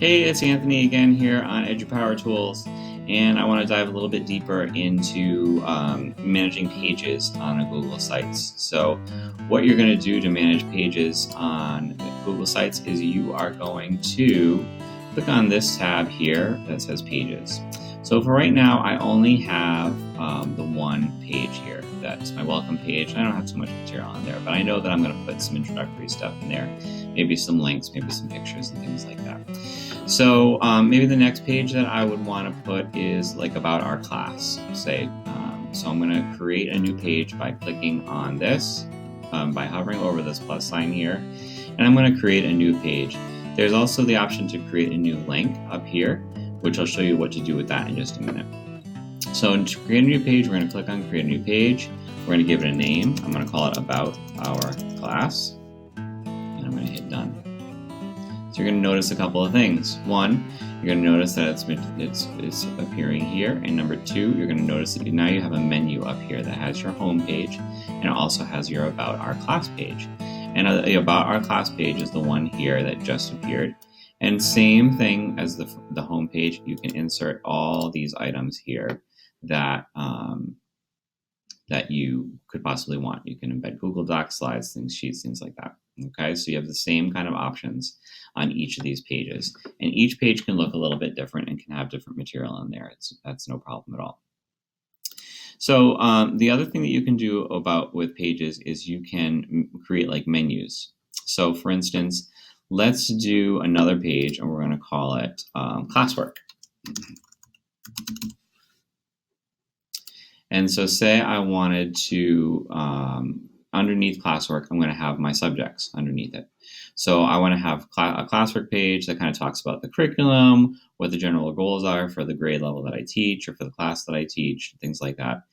Hey, it's Anthony again here on EduPower Tools, and I want to dive a little bit deeper into managing pages on a Google Sites. So what you're going to do to manage pages on Google Sites is you are going to click on this tab here that says Pages. So for right now, I only have the one page here. That's my welcome page. I don't have too much material on there, but I know that I'm going to put some introductory stuff in there, maybe some links, maybe some pictures and things like that. So maybe the next page that I would want to put is like about our class, say. So I'm going to create a new page by clicking on this, by hovering over this plus sign here, and I'm going to create a new page. There's also the option to create a new link up here, which I'll show you what to do with that in just a minute. So to create a new page, we're going to click on Create a New Page. We're going to give it a name. I'm going to call it About Our Class, and I'm going to hit Done. So you're going to notice a couple of things. One, you're going to notice that it's appearing here, and number two, you're going to notice that now you have a menu up here that has your home page, and it also has your About Our Class page. And the About Our Class page is the one here that just appeared. And same thing as the home page, you can insert all these items here that that you could possibly want. You can embed Google Docs, slides, things, sheets, things like that. Okay, so you have the same kind of options on each of these pages, and each page can look a little bit different and can have different material in there. That's no problem at all. So the other thing that you can do with pages is you can create like menus. So for instance, let's do another page, and we're going to call it classwork. And so say I wanted to, underneath classwork, I'm going to have my subjects underneath it. So I want to have a classwork page that kind of talks about the curriculum, what the general goals are for the grade level that I teach or for the class that I teach, things like that.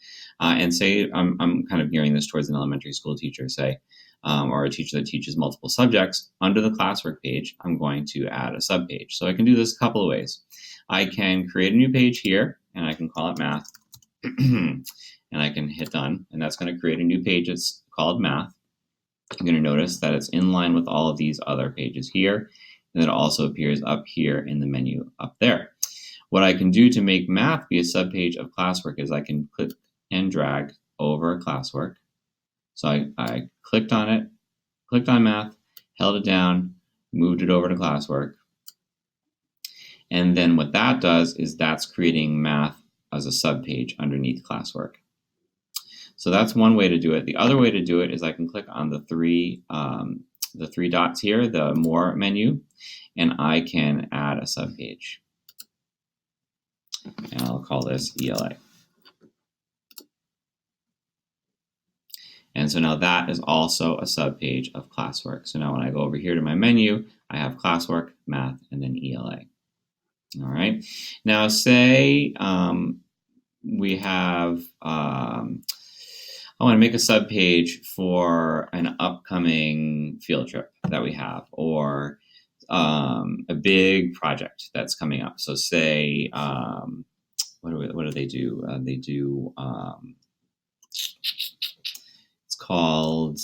And say I'm kind of gearing this towards an elementary school teacher, say, or a teacher that teaches multiple subjects. Under the classwork page, I'm going to add a subpage. So I can do this a couple of ways. I can create a new page here, and I can call it Math. And I can hit Done, and that's going to create a new page. It's called Math. You're going to notice that it's in line with all of these other pages here, and it also appears up here in the menu up there. What I can do to make Math be a subpage of classwork is I can click and drag over classwork. So I clicked on it, clicked on Math, held it down, moved it over to classwork. And then what that does is that's creating Math as a subpage underneath classwork. So that's one way to do it. The other way to do it is I can click on the three dots here, the More menu, and I can add a subpage. And I'll call this ELA. And so now that is also a subpage of classwork. So now when I go over here to my menu, I have classwork, Math, and then ELA. All right. Now say we have, I want to make a subpage for an upcoming field trip that we have, or a big project that's coming up. So say, what do they do? They do, it's called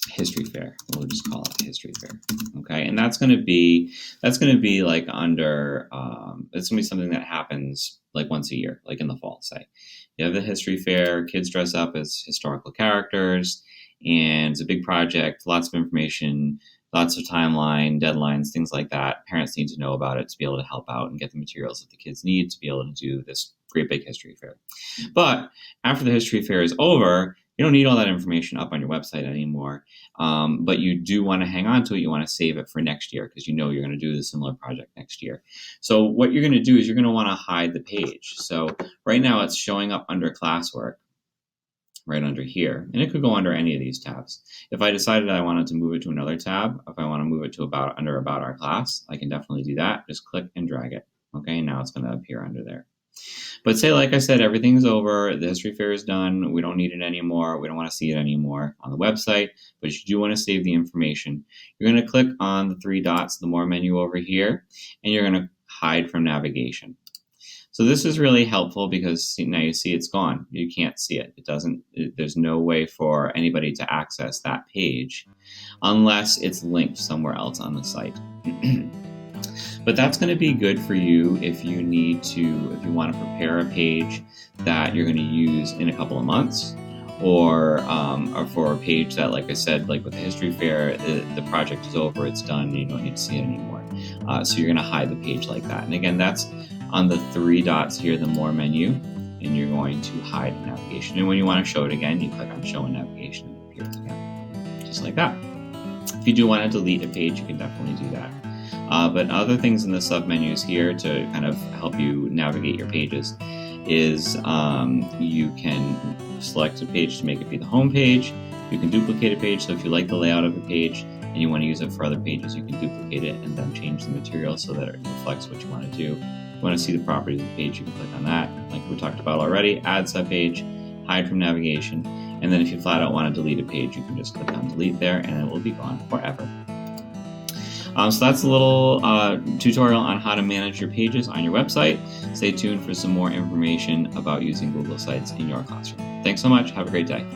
History Fair. We'll just call it History Fair. Okay, and that's going to be like under, it's going to be something that happens like once a year, like in the fall, say. You have the History Fair, kids dress up as historical characters, and it's a big project, lots of information, lots of timeline, deadlines, things like that. Parents need to know about it to be able to help out and get the materials that the kids need to be able to do this great big history fair. But after the history fair is over, you don't need all that information up on your website anymore, but you do want to hang on to it. You want to save it for next year because you know you're going to do the similar project next year. So what you're going to do is you're going to want to hide the page. So right now it's showing up under classwork, right under here, and it could go under any of these tabs. If I decided I wanted to move it to another tab, if I want to move it to About Our Class, I can definitely do that. Just click and drag it. Okay, now it's going to appear under there. But say, like I said, everything's over, the history fair is done, we don't need it anymore, we don't want to see it anymore on the website, but you do want to save the information. You're going to click on the three dots, the More menu over here, and you're going to hide from navigation. So this is really helpful because now you see it's gone. You can't see it. There's no way for anybody to access that page unless it's linked somewhere else on the site. But that's going to be good for you if you want to prepare a page that you're going to use in a couple of months, or for a page that, like I said, like with the history fair, the project is over, it's done, you don't need to see it anymore. So you're going to hide the page like that. And again, that's on the 3 dots here, the More menu, and you're going to hide navigation. And when you want to show it again, you click on Show in Navigation and it appears again, just like that. If you do want to delete a page, you can definitely do that. But other things in the sub-menus here to kind of help you navigate your pages is you can select a page to make it be the home page. You can duplicate a page, so if you like the layout of a page and you want to use it for other pages, you can duplicate it and then change the material so that it reflects what you want to do. If you want to see the properties of the page, you can click on that, like we talked about already. Add sub-page, hide from navigation, and then if you flat out want to delete a page, you can just click on delete there and it will be gone forever. So that's a little tutorial on how to manage your pages on your website. Stay tuned for some more information about using Google Sites in your classroom. Thanks so much. Have a great day.